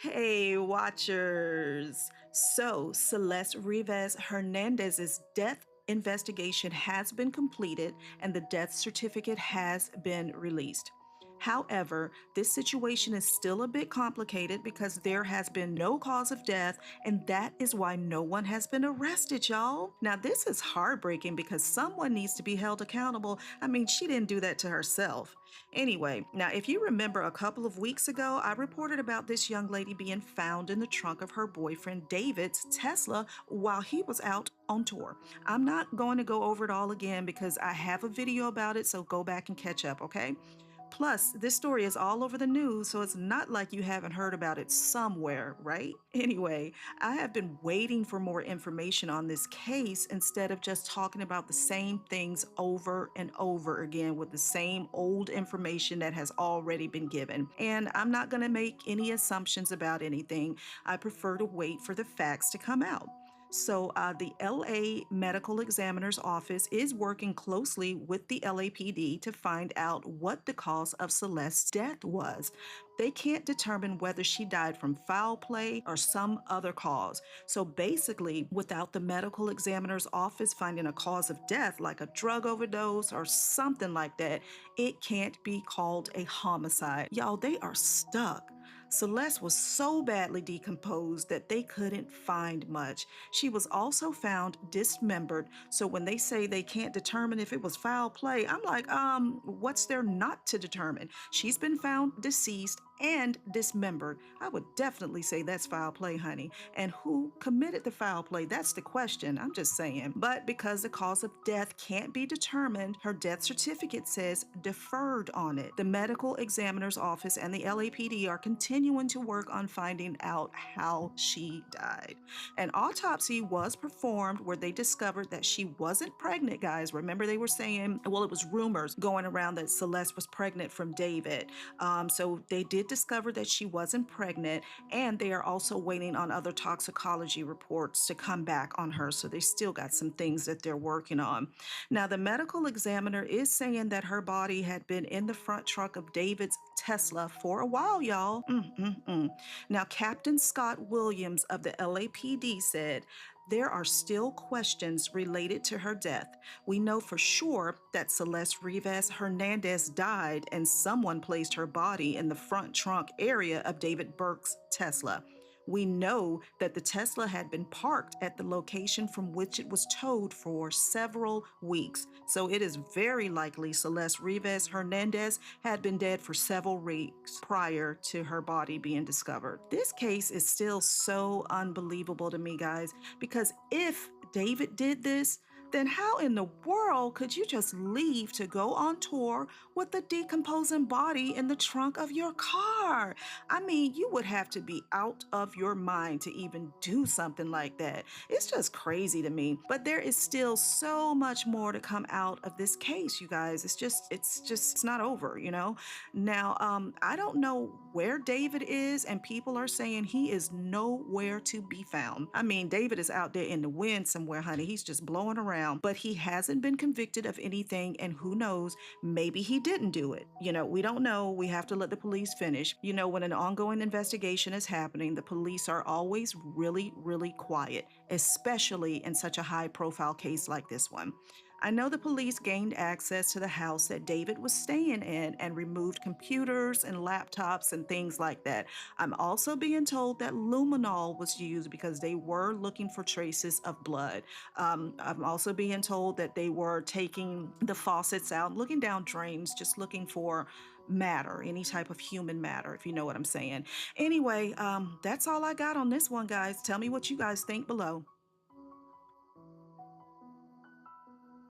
Hey, watchers. So, Celeste Rivas Hernandez's death investigation has been completed and the death certificate has been released. However, this situation is still a bit complicated because there has been no cause of death, and that is why no one has been arrested, y'all. Now, this is heartbreaking because someone needs to be held accountable. I mean, she didn't do that to herself. Anyway, now if you remember a couple of weeks ago, I reported about this young lady being found in the trunk of her boyfriend David's Tesla while he was out on tour. I'm not going to go over it all again because I have a video about it, so go back and catch up, okay? Plus, this story is all over the news, so it's not like you haven't heard about it somewhere, right? Anyway, I have been waiting for more information on this case instead of just talking about the same things over and over again with the same old information that has already been given. And I'm not going to make any assumptions about anything. I prefer to wait for the facts to come out. So, the LA Medical Examiner's Office is working closely with the LAPD to find out what the cause of Celeste's death was. They can't determine whether she died from foul play or some other cause. So, basically, without the medical examiner's office finding a cause of death, like a drug overdose or something like that, it can't be called a homicide. Y'all, they are stuck. Celeste was so badly decomposed that they couldn't find much. She was also found dismembered, so when they say they can't determine if it was foul play, I'm like, what's there not to determine? She's been found deceased and dismembered. I would definitely say that's foul play, honey. And who committed the foul play? That's the question. I'm just saying. But because the cause of death can't be determined, her death certificate says deferred on it. The medical examiner's office and the LAPD are continuing to work on finding out how she died. An autopsy was performed where they discovered that she wasn't pregnant, guys. Remember, they were saying, well, it was rumors going around that Celeste was pregnant from David. So they did discover that she wasn't pregnant, and they are also waiting on other toxicology reports to come back on her. So they still got some things that they're working on. Now, the medical examiner is saying that her body had been in the front trunk of David's Tesla for a while, y'all. Now, Captain Scott Williams of the LAPD said, there are still questions related to her death. We know for sure that Celeste Rivas Hernandez died and someone placed her body in the front trunk area of David Burke's Tesla. We know that the Tesla had been parked at the location from which it was towed for several weeks. So it is very likely Celeste Rivas Hernandez had been dead for several weeks prior to her body being discovered. This case is still so unbelievable to me, guys, because if David did this, then how in the world could you just leave to go on tour with the decomposing body in the trunk of your car? I mean, you would have to be out of your mind to even do something like that. It's just crazy to me. But there is still so much more to come out of this case, you guys. It's not over, you know? Now, I don't know where David is, and people are saying he is nowhere to be found. I mean, David is out there in the wind somewhere, honey. He's just blowing around, but he hasn't been convicted of anything, and who knows, maybe he didn't do it. You know, we don't know. We have to let the police finish. You know, when an ongoing investigation is happening, the police are always really, really quiet, especially in such a high-profile case like this one. I know the police gained access to the house that David was staying in and removed computers and laptops and things like that. I'm also being told that luminol was used because they were looking for traces of blood. I'm also being told that they were taking the faucets out, looking down drains, just looking for matter, any type of human matter, if you know what I'm saying. Anyway, that's all I got on this one, guys. Tell me what you guys think below.